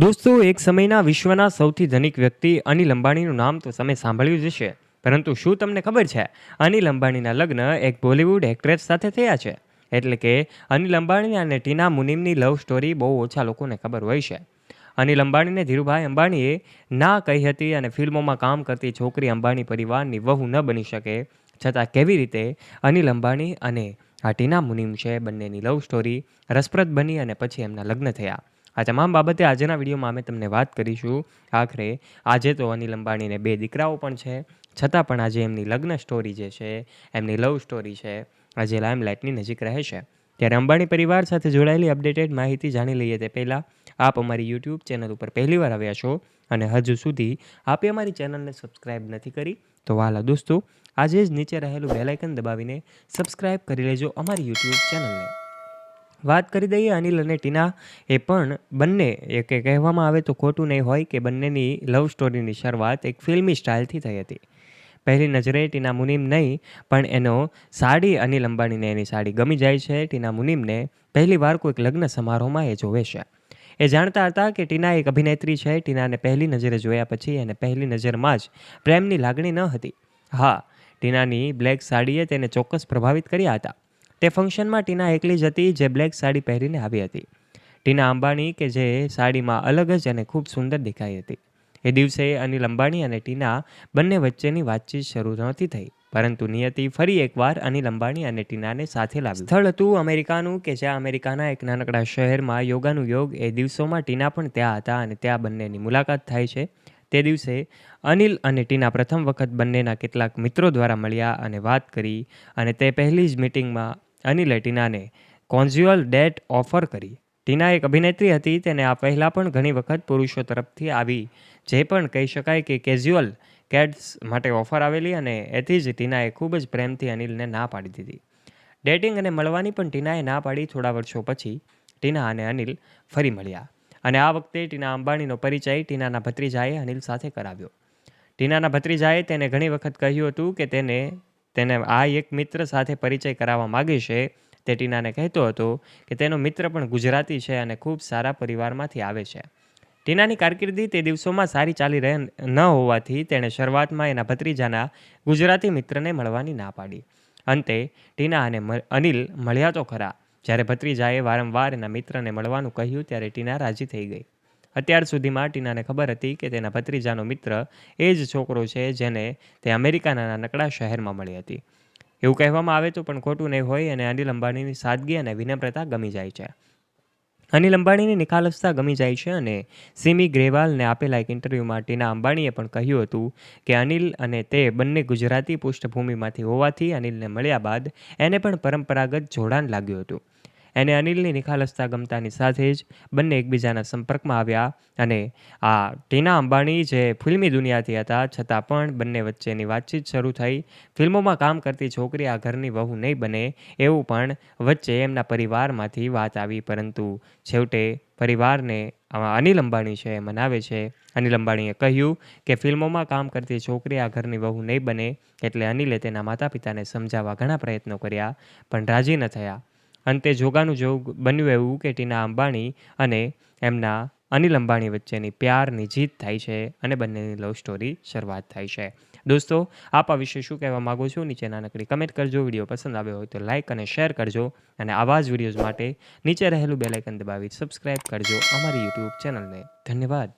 દોસ્તો, એક સમયના વિશ્વના સૌથી ધનિક વ્યક્તિ અનિલ અંબાણીનું નામ તો તમે સાંભળ્યું જ હશે. પરંતુ શું તમને ખબર છે, અનિલ અંબાણીના લગ્ન એક બોલિવૂડ એક્ટ્રેસ સાથે થયા છે. એટલે કે અનિલ અંબાણી અને ટીના મુનીમની લવ સ્ટોરી બહુ ઓછા લોકોને ખબર હોય છે. અનિલ અંબાણીને ધીરુભાઈ અંબાણીએ ના કહી હતી અને ફિલ્મોમાં કામ કરતી છોકરી અંબાણી પરિવારની વહુ ન બની શકે. છતાં કેવી રીતે અનિલ અંબાણી અને આ ટીના મુનીમ છે બંનેની લવ સ્ટોરી રસપ્રદ બની અને પછી એમના લગ્ન થયા. આ તમામ બાબતે આજના વિડીયોમાં અમે તમને વાત કરીશું. આખરે આજે તો અનિલ અંબાણીને 2 દીકરાઓ પણ છે, છતાં પણ આજે એમની લગ્ન સ્ટોરી જે છે, એમની લવ સ્ટોરી છે, આજે લાઇમલાઇટની નજીક રહે છે. ત્યારે અંબાણી પરિવાર સાથે જોડાયેલી અપડેટેડ માહિતી જાણી લઈએ તે પહેલાં આપ અમારી યુટ્યુબ ચેનલ ઉપર પહેલીવાર આવ્યા છો અને હજુ સુધી આપે અમારી ચેનલને સબસ્ક્રાઈબ નથી કરી તો વહાલા દોસ્તો, આજે જ નીચે રહેલું બેલ આઇકન દબાવીને સબસ્ક્રાઈબ કરી લેજો અમારી યુટ્યુબ ચેનલને. વાત કરી દઈએ અનિલ અને ટીના, એ પણ બંને કે કહેવામાં આવે તો ખોટું નહીં હોય કે બંનેની લવ સ્ટોરીની શરૂઆત એક ફિલ્મી સ્ટાઇલથી થઈ હતી. પહેલી નજરે ટીના મુનીમ નહીં પણ એનો સાડી અનિલ અંબાણીને એની સાડી ગમી જાય છે. ટીના મુનીમને પહેલીવાર કોઈક લગ્ન સમારોહમાં એ જોવે છે. એ જાણતા હતા કે ટીના એક અભિનેત્રી છે. ટીનાને પહેલી નજરે જોયા પછી એને પહેલી નજરમાં જ પ્રેમની લાગણી ન હતી. હા, ટીનાની બ્લેક સાડીએ તેને ચોક્કસ પ્રભાવિત કર્યા હતા. તે ફંક્શનમાં ટીના એકલી જ હતી જે બ્લેક સાડી પહેરીને આવી હતી. ટીના અંબાણી કે જે સાડીમાં અલગ જ અને ખૂબ સુંદર દેખાઈ હતી. એ દિવસે અનિલ અંબાણી અને ટીના બંને વચ્ચેની વાતચીત શરૂ નહોતી થઈ, પરંતુ નિયતિ ફરી એકવાર અનિલ અંબાણી અને ટીનાને સાથે લાવ્યું. સ્થળ હતું અમેરિકાનું કે જ્યાં અમેરિકાના એક નાનકડા શહેરમાં યોગાનું યોગ. એ દિવસોમાં ટીના પણ ત્યાં હતા અને ત્યાં બંનેની મુલાકાત થાય છે. તે દિવસે અનિલ અને ટીના પ્રથમ વખત બંનેના કેટલાક મિત્રો દ્વારા મળ્યા અને વાત કરી. અને તે પહેલી જ મિટિંગમાં અનિલે ટીનાને કોન્ઝ્યુઅલ ડેટ ઓફર કરી. ટીના એક અભિનેત્રી હતી. તેને આ પહેલાં પણ ઘણી વખત પુરુષો તરફથી આવી જે પણ કહી શકાય કે કેઝ્યુઅલ કેટ્સ માટે ઓફર આવેલી અને એથી જ ટીનાએ ખૂબ જ પ્રેમથી અનિલને ના પાડી દીધી. ડેટિંગ અને મળવાની પણ ટીનાએ ના પાડી. થોડા વર્ષો પછી ટીના અને અનિલ ફરી મળ્યા અને આ વખતે ટીના અંબાણીનો પરિચય ટીનાના ભત્રીજાએ અનિલ સાથે કરાવ્યો. ટીનાના ભત્રીજાએ તેને ઘણી વખત કહ્યું હતું કે તેને આ એક મિત્ર સાથે પરિચય કરાવવા માગે છે. તે ટીનાને કહેતો હતો કે તેનો મિત્ર પણ ગુજરાતી છે અને ખૂબ સારા પરિવારમાંથી આવે છે. ટીનાની કારકિર્દી તે દિવસોમાં સારી ચાલી ન હોવાથી તેણે શરૂઆતમાં એના ભત્રીજાના ગુજરાતી મિત્રને મળવાની ના પાડી. અંતે ટીના અને અનિલ મળ્યા તો ખરા. જ્યારે ભત્રીજાએ વારંવાર એના મિત્રને મળવાનું કહ્યું ત્યારે ટીના રાજી થઈ ગઈ. અત્યાર સુધીમાં ટીનાને ખબર હતી કે તેના ભત્રીજાનો મિત્ર એ જ છોકરો છે જેને તે અમેરિકાના નાનકડા શહેરમાં મળી હતી. એવું કહેવામાં આવે તો પણ ખોટું નહીં હોય અને અનિલ અંબાણીની સાદગી અને વિનમ્રતા ગમી જાય છે. અનિલ અંબાણીની નિખાલસતા ગમી જાય છે અને સિમી ગ્રેવાલને આપેલા એક ઇન્ટરવ્યૂમાં ટીના અંબાણીએ પણ કહ્યું હતું કે અનિલ અને તે બંને ગુજરાતી પૃષ્ઠભૂમિમાંથી હોવાથી અનિલને મળ્યા બાદ એને પણ પરંપરાગત જોડાણ લાગ્યું હતું. એને અનિલની નિખાલસતા ગમતાની સાથે જ બંને એકબીજાના સંપર્કમાં આવ્યા અને આ ટીના અંબાણી જે ફિલ્મી દુનિયાથી હતા છતાં પણ બંને વચ્ચેની વાતચીત શરૂ થઈ. ફિલ્મોમાં કામ કરતી છોકરી આ ઘરની વહુ નહીં બને એવું પણ વચ્ચે એમના પરિવારમાંથી વાત આવી, પરંતુ છેવટે પરિવારને અનિલ અંબાણી છે મનાવે છે. અનિલ અંબાણીએ કહ્યું કે ફિલ્મોમાં કામ કરતી છોકરી આ ઘરની વહુ નહીં બને એટલે અનિલે તેના માતા પિતાને સમજાવવા ઘણા પ્રયત્નો કર્યા પણ રાજી ન થયા. અંતે જોગાનું જોગ બન્યું એવું કે ટીના અંબાણી અને એમના અનિલ અંબાણી વચ્ચેની પ્યારની જીત થાય છે અને બંનેની લવ સ્ટોરી શરૂઆત થાય છે. દોસ્તો, આપ આ વિશે શું કહેવા માગો છો? નીચે નાનકડી કમેન્ટ કરજો. વિડીયો પસંદ આવ્યો હોય તો લાઇક અને શેર કરજો અને આવા જ વિડીયોઝ માટે નીચે રહેલું બેલ આઇકન દબાવી સબસ્ક્રાઈબ કરજો અમારી યુટ્યુબ ચેનલને. ધન્યવાદ.